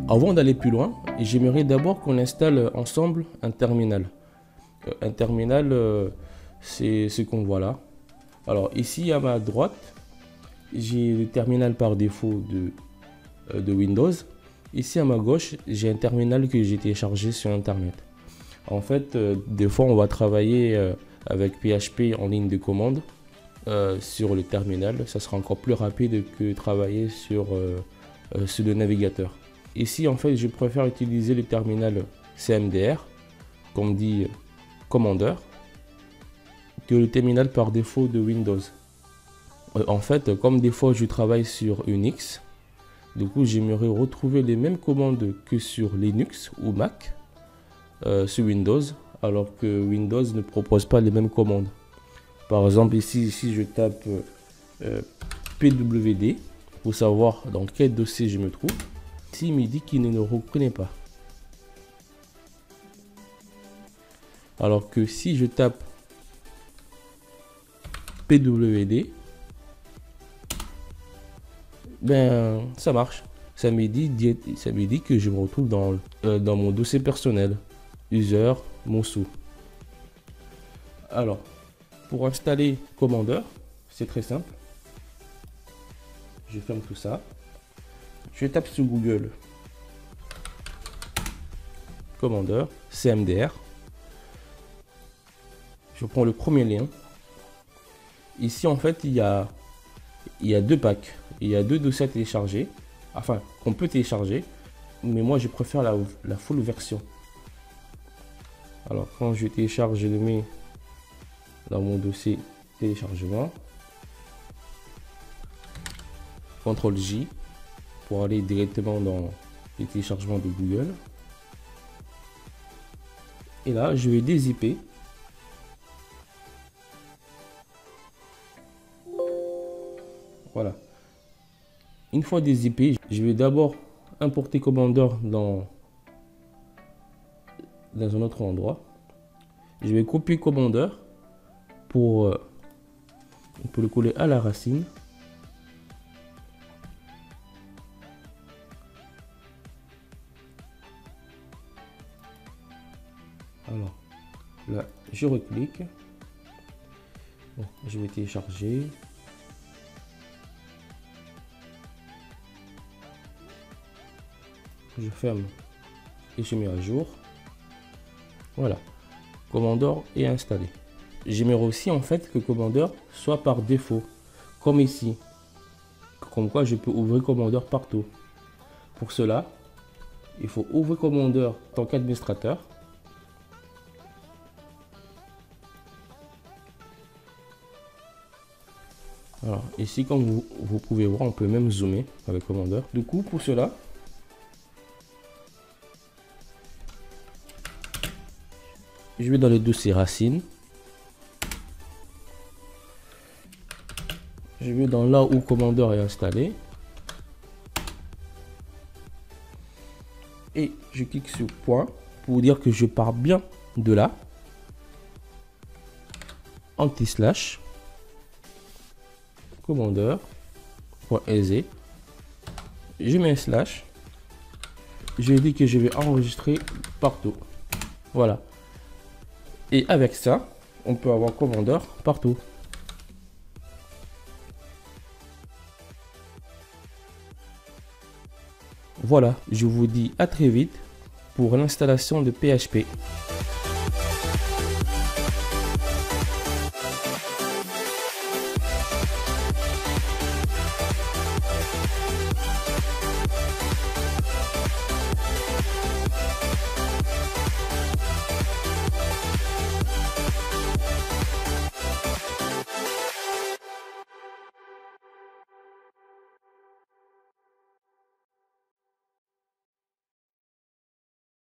Avant d'aller plus loin, j'aimerais d'abord qu'on installe ensemble un terminal. Un terminal, c'est ce qu'on voit là. Alors ici à ma droite, j'ai le terminal par défaut de Windows. Ici à ma gauche, j'ai un terminal que j'ai téléchargé sur Internet. En fait, des fois on va travailler avec PHP en ligne de commande sur le terminal. Ça sera encore plus rapide que travailler sur le navigateur. Ici, en fait, je préfère utiliser le terminal CMDR, comme dit Commander, que le terminal par défaut de Windows. En fait, comme des fois je travaille sur Unix, du coup, j'aimerais retrouver les mêmes commandes que sur Linux ou Mac sur Windows, alors que Windows ne propose pas les mêmes commandes. Par exemple, ici je tape pwd pour savoir dans quel dossier je me trouve. Ici, il me dit qu'il ne le reconnaît pas. Alors que si je tape pwd, ben ça marche. Ça me dit que je me retrouve dans mon dossier personnel, user, Monsu. Alors, pour installer Commander, c'est très simple. Je ferme tout ça. Je tape sur Google Commander, CMDR. Je prends le premier lien. Ici, en fait, il y a deux packs. Il y a deux dossiers à télécharger. Enfin, qu'on peut télécharger. Mais moi, je préfère la full version. Alors, quand je télécharge, je le mets dans mon dossier téléchargement. CTRL J pour aller directement dans les téléchargements de Google. Et là, je vais dézipper. Voilà. Une fois dézippé, je vais d'abord importer Commander dans un autre endroit. Je vais copier Commander pour le coller à la racine. Alors là, je reclique. Bon, je vais télécharger. Je ferme et je mets à jour. Voilà, Commander est installé. J'aimerais aussi en fait que Commander soit par défaut, comme ici. Comme quoi je peux ouvrir Commander partout. Pour cela, il faut ouvrir Commander en tant qu'administrateur. Alors ici, comme vous pouvez voir, on peut même zoomer avec Commander. Du coup, pour cela, je vais dans le dossier racine. Je vais dans là où Commander est installé. Et je clique sur point pour dire que je pars bien de là. Anti-slash. Commander.exe. Je mets un slash. Je dis que je vais enregistrer partout. Voilà. Et avec ça, on peut avoir Commander partout. Voilà, je vous dis à très vite pour l'installation de PHP.